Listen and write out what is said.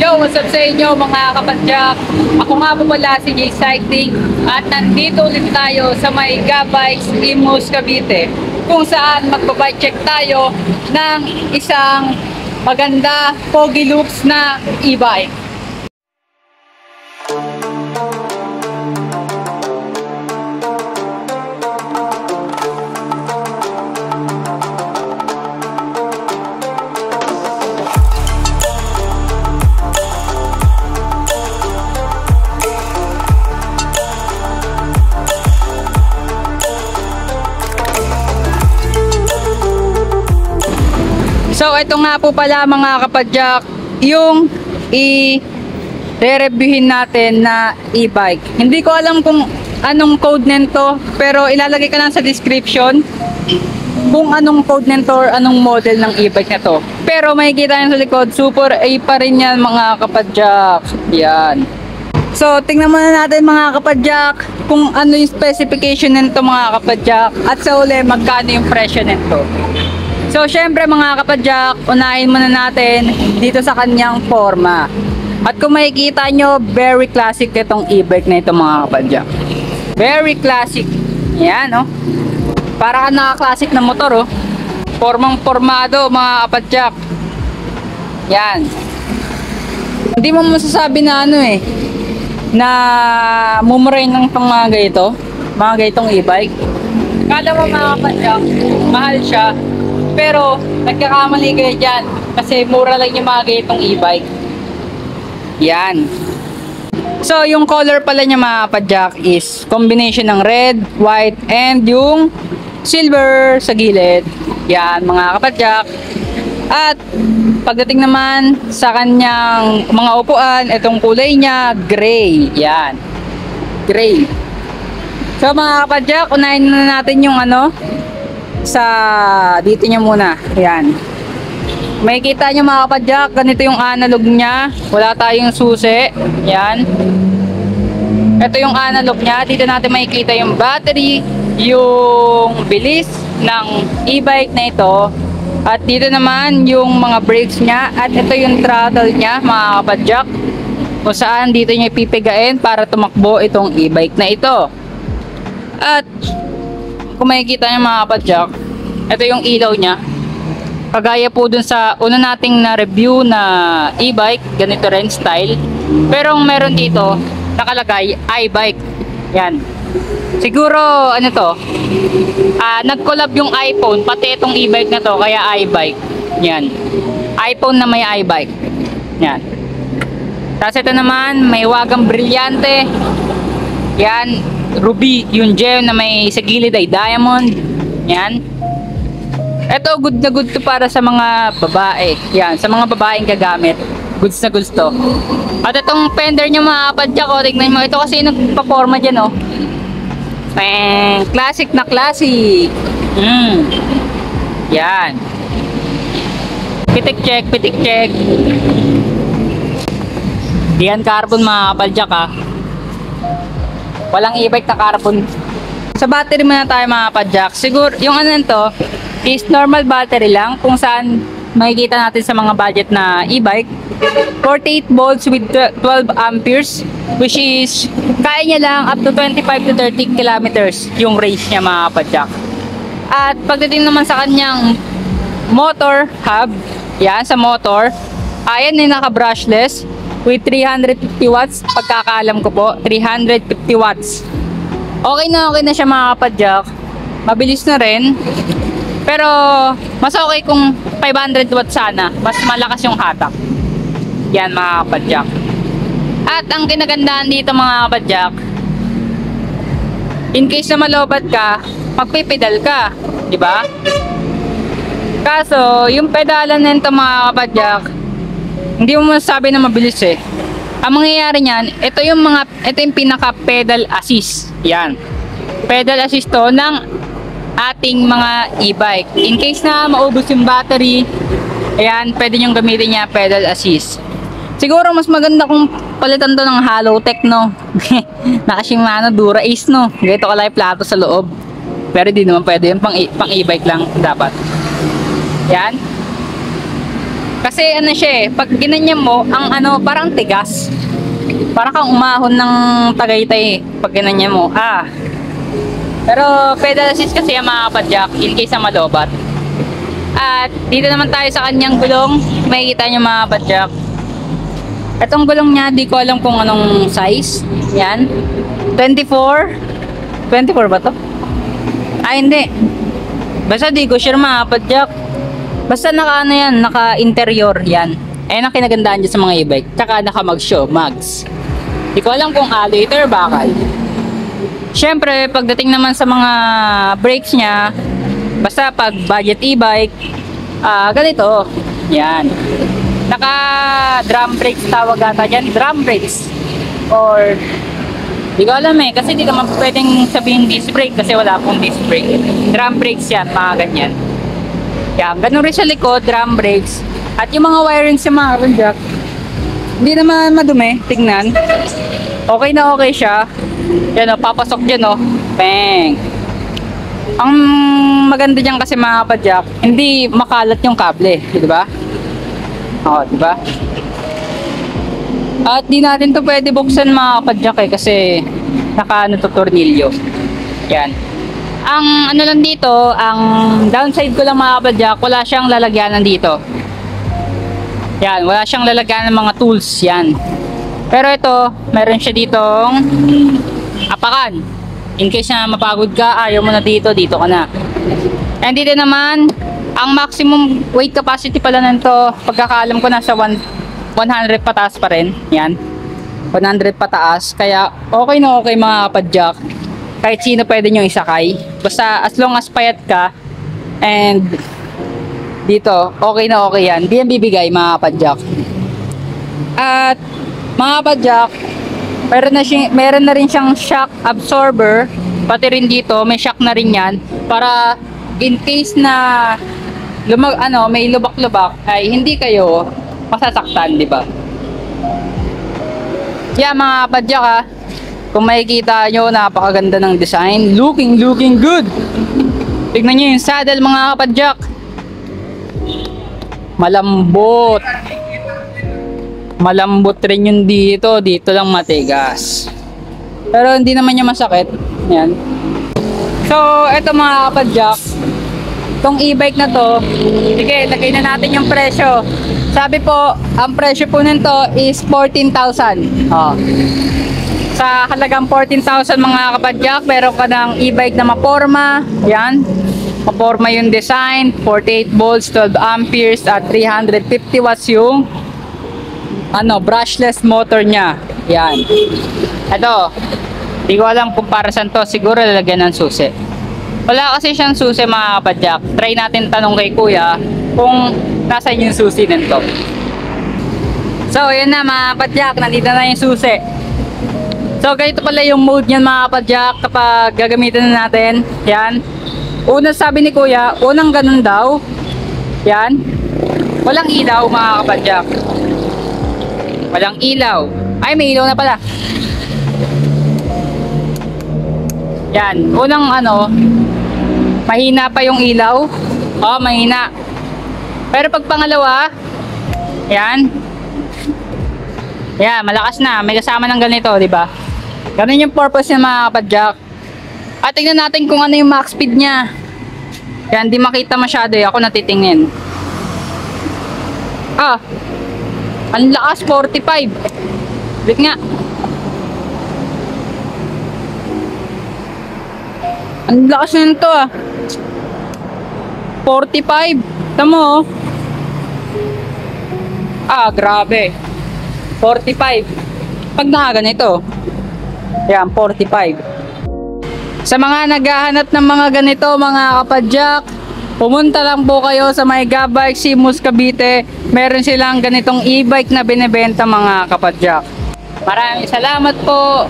Yo, what's up sa inyo mga kapadyak? Ako nga po pala si Jay Cycling at nandito ulit tayo sa may Gabikes Imus Cavite kung saan magpa-bike check tayo ng isang maganda pogi loops na e-bike. So ito nga po pala mga kapadyak yung i-reviewin natin na e-bike. Hindi ko alam kung anong code nito pero ilalagay ka lang sa description kung anong code nito or anong model ng e-bike na to. Pero makikita nyo sa likod, Super A pa rin yan mga kapadyak. Yan. So tingnan muna natin mga kapadyak kung ano yung specification nito mga kapadyak at sa uli magkano yung presyo nito. So syempre mga kapadyak, unahin muna natin dito sa kanyang forma. At kung makikita nyo, very classic itong e-bike na ito mga kapadyak. Very classic. Yan oh. Para ka naka-classic na motor oh. Formang formado mga kapadyak. Yan. Hindi mo masasabi na ano eh, na mumurahin ng pang mga ganito, mga ganitong e-bike. Kala mo mga kapadyak, mahal siya. Pero nagkakamali kayo dyan kasi mura lang yung mga ganitong e-bike. Yan. So yung color pala niya mga kapadyak is combination ng red, white, and yung silver sa gilid. Yan mga kapadyak. At pagdating naman sa kanyang mga upuan, itong kulay niya gray. Yan, gray. So mga kapadyak, unahin na natin yung ano sa dito niya muna. Yan. Makikita nyo mga kapadyak, ganito yung analog niya. Wala tayong susi. Yan. Ito yung analog niya. Dito natin makikita yung battery, yung bilis ng e-bike na ito. At dito naman yung mga brakes niya. At ito yung throttle niya mga kapadyak, kung saan dito niya ipipigain para tumakbo itong e-bike na ito. At kung makikita nyo mga kapadyak, ito yung ilaw nya. Kagaya po dun sa una nating na review na e-bike, ganito rin style. Pero meron dito nakalagay iBike. Yan. Siguro ano to, nag-collab yung iPhone pati itong e-bike na to, kaya iBike. Yan. iPhone na may iBike. Yan. Tapos ito naman may wagang brilyante. Yan, ruby, yung gem na may sa gilid ay diamond. Yan. Ito good na good to para sa mga babae. Yan, sa mga babaeng gagamit. Goods na goods to. At itong fender niya mga kapadyak ko, tignan mo. Ito kasi nagpa-forma dyan oh. Classic na classic. Yan. Pitik check, pitik check. Yan carbon mga kapadyak ha. Walang e-bike na carbon. Sa battery muna tayo mga kapadyak. Siguro yung ano nito is normal battery lang, kung saan makikita natin sa mga budget na e-bike 48 volts with 12 amperes, which is kaya niya lang up to 25 to 30 kilometers yung range niya mga kapadyak. At pagdating naman sa kanyang motor hub, yan sa motor, ayan yung naka brushless with 350 watts, pagkakaalam ko po 350 watts. Okay na siya mga kapadyak. Mabilis na rin. Pero mas okay kung 500 watts sana, mas malakas yung hatak. Yan mga kapadyak. At ang kinagandaan dito mga kapadyak, in case na malobad ka, magpipedal ka, di ba? Kaso yung pedalan nito mga kapadyak, hindi mo masasabi na mabilis eh. Ang mangyayari niyan, ito yung pinaka pedal assist. Yan. Pedal assist to ng ating mga e-bike. In case na maubos yung battery, ayan, pwede nyo gamitin niya pedal assist. Siguro mas maganda kung palitan to ng Halotech no. Na Shimano Dura Ace no. Ganito kalay plato sa loob. Pero di naman pwede yun, pang e-bike lang dapat. Yan. Kasi ano siya eh, pag ginanyan mo, ang ano, parang tigas. Parang kang umahon ng Tagaytay eh, pag ginanyan mo. Pero pedal assist kasi yung mga kapadyak, in case na malobat. At dito naman tayo sa kanyang gulong, makikita nyo mga kapadyak. Itong gulong niya, di ko alam kung anong size. Yan. 24. 24 ba to? Hindi. Basta di ko sure mga kapadyak. Basta naka ano yan, naka interior yan. Ayan ang kinagandaan dyan sa mga e-bike. Tsaka naka mags. Di ko alam kung alloy or bakal. Syempre, pagdating naman sa mga brakes niya, basta pag budget e-bike, ganito. Yan. Naka drum brakes tawag ata dyan. Drum brakes. Or, di ko alam eh. Kasi di naman pwedeng sabihin disc brake kasi wala akong disc brake. Drum brakes yan, mga ganyan. Yan, ganun rin sa likod, drum brakes. At yung mga wiring sa mga kapadyak, hindi naman madumi, tingnan. Okay na okay siya. Yan o, papasok dyan o. Bang! Ang maganda dyan kasi mga kapadyak, hindi makalat yung kable, di ba? Oo, di ba? At di natin to pwede buksan mga kapadyak eh, kasi naka to tornilyo. Yan. Ang ano lang dito, ang downside ko lang mga kapadyak, wala siyang lalagyanan dito. Yan, wala siyang lalagyanan ng mga tools, yan. Pero ito, meron siya ditong apakan. In case na mapagod ka, ayaw mo na dito, dito ka na. And dito naman, ang maximum weight capacity pala nito, pagkakaalam ko nasa 100 pataas pa rin. Yan, 100 pataas. Kaya okay na okay mga kapadyak. Kahit sino pwede nyo isakay. Basta as long as payat ka and dito, okay na okay yan. Di yan bibigay mga kapadyak. At mga kapadyak, meron na rin siyang shock absorber. Pati rin dito, may shock na rin yan. Para in case na may lubak-lubak ay hindi kayo masasaktan, di ba? Yeah, mga kapadyak kung makikita nyo, napakaganda ng design. Looking good. Tignan nyo yung saddle mga kapadyak. Malambot. Malambot rin yung dito. Dito lang matigas. Pero hindi naman niya masakit. Yan. So, eto mga kapadyak. Itong e-bike na to, sige, lagay na natin yung presyo. Sabi po, ang presyo po nito is 14,000. Sa halagang 14,000 mga kapadyak, meron ka ng e-bike na maporma. Yan. Maporma yung design. 48 volts, 12 amperes at 350 watts yung brushless motor niya. Yan. Ito. Di ko alam kung para saan to. Siguro lalagyan ng susi. Wala kasi siyang susi mga kapadyak. Try natin tanong kay kuya kung nasaan yung susi nito. So, yun na mga kapadyak. Nandito na yung susi. So, ganito pala yung mode niyan mga kapadyak kapag gagamitin na natin. Yan. Una sabi ni kuya, unang ganun daw. Yan. Walang ilaw mga kapadyak. Walang ilaw. Ay, may ilaw na pala. Yan. Unang mahina pa yung ilaw. Mahina. Pero pag pangalawa, yan. Yan, malakas na. May kasama ng ganito, di ba? Ganun yung purpose niya mga kapadyak. At tingnan natin kung ano yung max speed niya. Yan, di makita masyado. Ako natitingin. Ang lakas, 45. Balik nga. Ang lakas na nito 45. Tamo grabe. 45. Pag nakaganito. Yan, 45. Sa mga naghahanap ng mga ganito, mga kapadyak, pumunta lang po kayo sa may Gabike Simus Cavite. Meron silang ganitong e-bike na binebenta mga kapadyak. Maraming salamat po.